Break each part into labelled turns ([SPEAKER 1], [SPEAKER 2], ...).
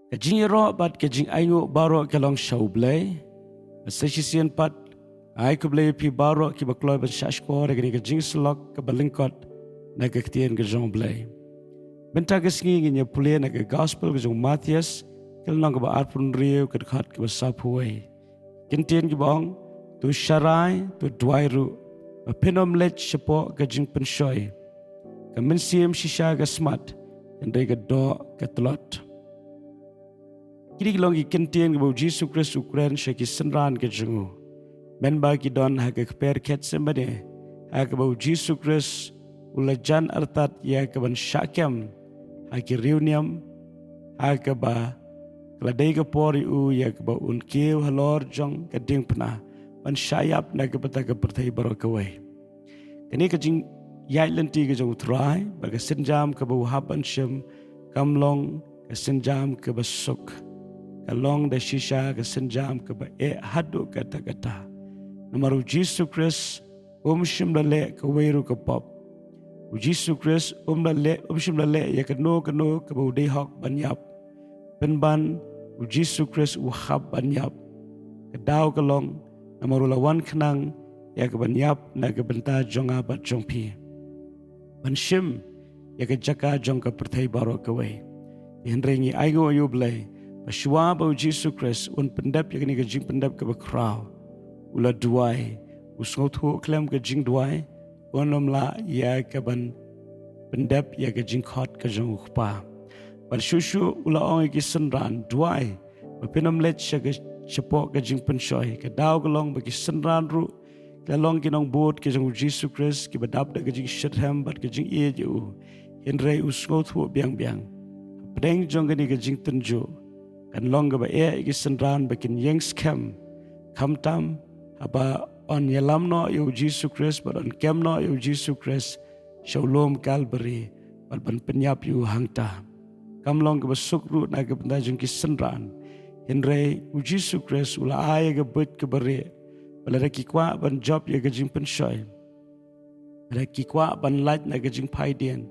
[SPEAKER 1] Kajing ro bat kajing ayu baro kalong shau blay. Sesisian pat ay ko blay pi baro ki bakloy ban shashko regni kajing slok ka balingkot na kaktian kajong blay. Benta kasngi nginya pulia na ka gospel kajong Matthias kalong ka ba arpun riyo kadkhat ka ba sapuway. Kintian ki bong tu sharai tu duwai ru pinom lech sipo kajing penshoy. Kaminsiam shisha ka smart and they ka do ka tlot. Kini kilong ikintian ke bau Yesus Kristus Ukraine syaki senran ke jengu. Ben bagi don ha ke per ket sembade. Ha ke bau Yesus Kristus ulajan artat ya ke ban syakem. Ha ke reunium ha ke ba kladai ke pori u ya ke bau unkiu halor jong ke ding pena. Ban syayap na ke peta ke pertai baro kawai. Kini ke jing yai lenti ke jong trai baga senjam ke bau haban syem kamlong ke senjam ke basuk. Kalong da shisha ka senjam ka ba hadu kata-kata. Namaru Yesus Kristus shim lale ka weiru ka pop. Yesus Kristus shim lale ya ka no ka ba udai hok banyap. Penban Yesus Kristus hab banyap. Ka daw kalong namaru lawan kenang ya ka banyap na ka benta jong abat jong pi. Banshim ya ka jaka jong ka pertai baro ka wei. Henrengi aigo ayo blay. Asywa bau Yesus Kristus un pendap yang ni kajing pendap ke bakrau ula duwai usngot ho klem kajing duwai onom la ya ke ban pendap ya kajing khot kajong ukpa ban shushu ula ong ki senran duwai pinam let sya chepo kajing penshoy ke daw golong bagi senran ru kalong kinong bot kajong Yesus Kristus ki badap da kajing shetham bat kajing ye ju henrei usngot ho biang-biang pedeng jong ni kajing tenjo kan long ba iki senran bakin yang scam kamtam aba on yalam no yo Yesus Kristus but on kem no yo Yesus Kristus shalom Calvary bal ban penyap yu hangta kam long ba sukru na ga benda jung ki senran henre Yesus Kristus ula ay ga bet ke bare bala ki kwa ban job ya ga jing penshoy bala ki kwa ban light na ga jing paidien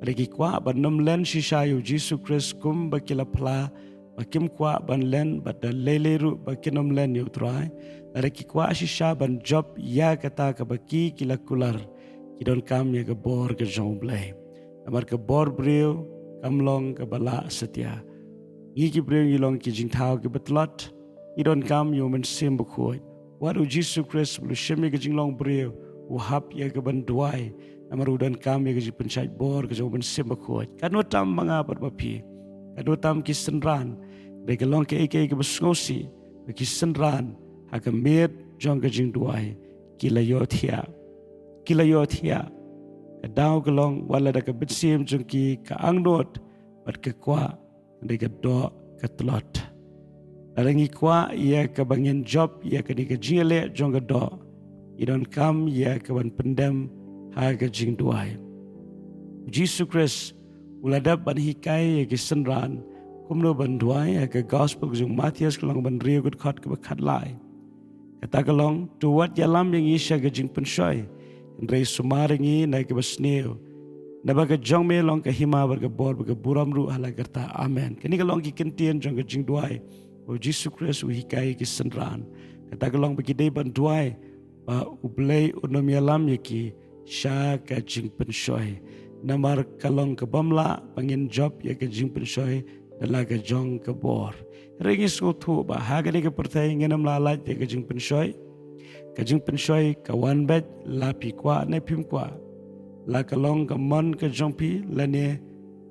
[SPEAKER 1] bala ki kwa ban nom len shisha yo Yesus Kristus kum ba kila pla bakim kwa ban len bada leleru bakinom len yu trai areki kwa shisha ban job ya kata ka baki kila kular kidon kam ya ke bor ke jomblay amar ke bor brio kamlong ke bala setia gi ki brio yilong ki jingtau ke betlot kidon kam yu men sim bukhoy waru Yesus Kristus lu shemi ke jinglong brio uhap ya ke ban duai amar udan kam ya ke penchai bor ke jom men sim bukhoy kanotam mangapat bapi kanotam ki senran Reka long ke eke ke besngosi ki senran haka med jong ke jing duai kila yothia ka daw ke long wala da ka bitsim jong ki ka angnot bat ke kwa reka do ka tlot arangi kwa ia ka bangin job ia ka ni ka jile jong ke do idon kam ia ka ban pendem haka jing duai Yesus Kristus uladap ban hikai ke senran kumno banduai ke gospel jung Matthias kelong ban rio gut khat ke khat lai kata kelong tu wat yalam yang isya ke jing penshoy rei sumaringi na ke basneo na ba ke jong me long ke hima ber ke bor ke buram ru hala kerta amen kini kelong ki kentien jong ke jing duai o Yesus Kristus hikai ke senran kata kelong bagi dei banduai ba ublei unom yalam yaki sha ke jing penshoy namar kalong ke bamla pangin job ya ke jing penshoy dalaga jong ke bor ringis ngutu ba hagani ke pertai ngenam lalat ke jing penshoy kawan bet la pi kwa ne pim kwa la kalong ka mon ke jong pi la ne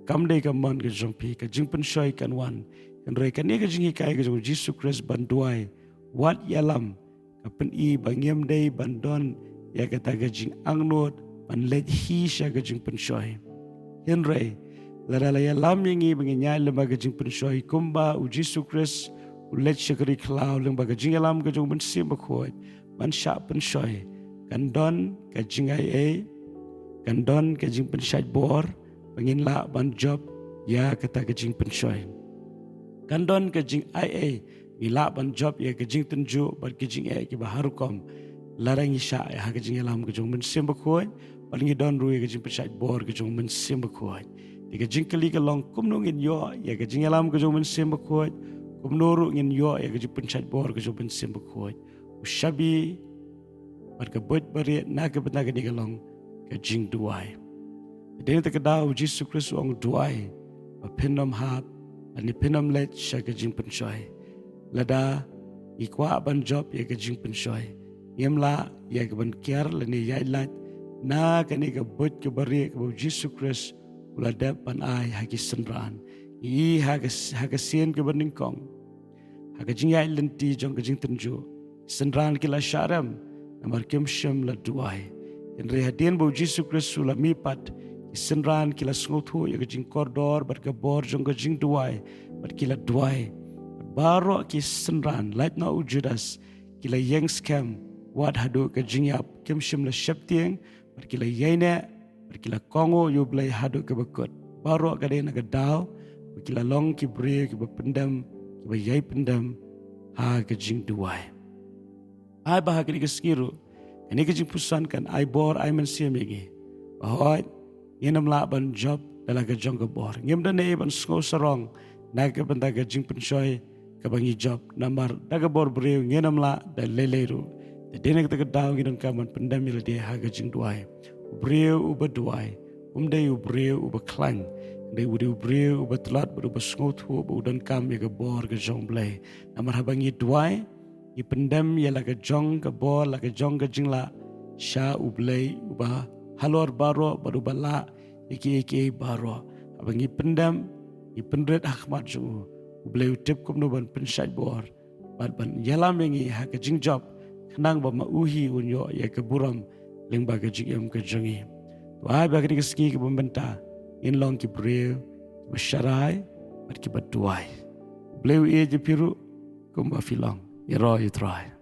[SPEAKER 1] kam de ka mon ke jong pi ka jing penshoy kan wan kan re kan ne ke jing kai ke jong Yesus Kristus banduai wat yalam ka pen i bangem de bandon ya kata ke jing angnot ban let hi sha ke jing penshoy henre Lara ya lam yangi menginyai lembaga jing penshoy kumba u Yesus Kristus ulet syakari klau lembaga jing alam ke jong bensim bakhoi ban sya penshoy kandon ke jing ai kandon ke jing penshat bor pengin la ban job ya kata ke jing penshoy kandon ke jing ai ila ban job ya ke jing tenju ban ke jing ai ke baharukom larang isya ya ke jing alam ke jong bensim bakhoi paling don ru ke jing penshat bor ke jong bensim bakhoi Tiga jingkali ke long kum nungin yo ya ke jingalam ke jomen sem bakoi kum noru ngin yo ya ke jupen chat bor ke jomen sem bakoi ushabi bar ke bot bari na ke bena ke digalong ke jing duwai. Dene te ke dau Jesus Christ ong duwai ba penom hap ani penom let sha ke jing penchoi. Lada ikwa ban job ya ke jing penchoi. Yemla ya ke ban kiar lani ya lat na ke ni ke bot ke bari ke Jesus Christ ulada pan ai hagi senran I hagasien ke bening kong hagajing ai lenti jong kajing tenju senran kila syaram namar kem syam la duai en rehadien bo Jesus Christ ula mipat senran kila sngotu ya kajing koridor bar ke bor jong kajing duai bar kila duai baro ki senran light na ujudas kila yang scam wat hadu kajing yap kem syam la syaptieng bar kila yaina Berkila kongo yu belai hadu ke bekut. Baru kade nak dau. Berkila long ki beri ki berpendam. Ki berjai pendam. Ha ke jing duai. Ai bahag ni ke sekiru. Ini ke Jingpuson kan. Ai bor ai mensia megi. Bahwa yenam la ban job dalam ke jong ke bor. Ngem dan ne ban sko sarong. Nak ke benda ke Jingpuson ke bangi job. Namar daga bor beri yenam la dan leleru. Jadi nak ke dau ngidan kaman pendam ila dia ha ke jing duai. Ubreu uba duai, day ubreu uba klang, day ubreu uba telat uba sngot uba udan kam ya ke bor ke jong blay. Namar habangi duai, I pendam ya la ke jong ke bor la ke jong ke jingla, sha ublay uba halor baro uba la iki baro. Habangi pendam, I pendret akhmat ju, ublay utip kum no ban pensyat bor, ban yalam yengi ha ke jing job, kenang ba mauhi unyo ya ke buram. Leng baga jing ke jongi. Tuai baga di keski ke pembenta. In long ki breu, ki sharai, bat ki bat duai. Bleu je piru, kumba filong. Iro you try.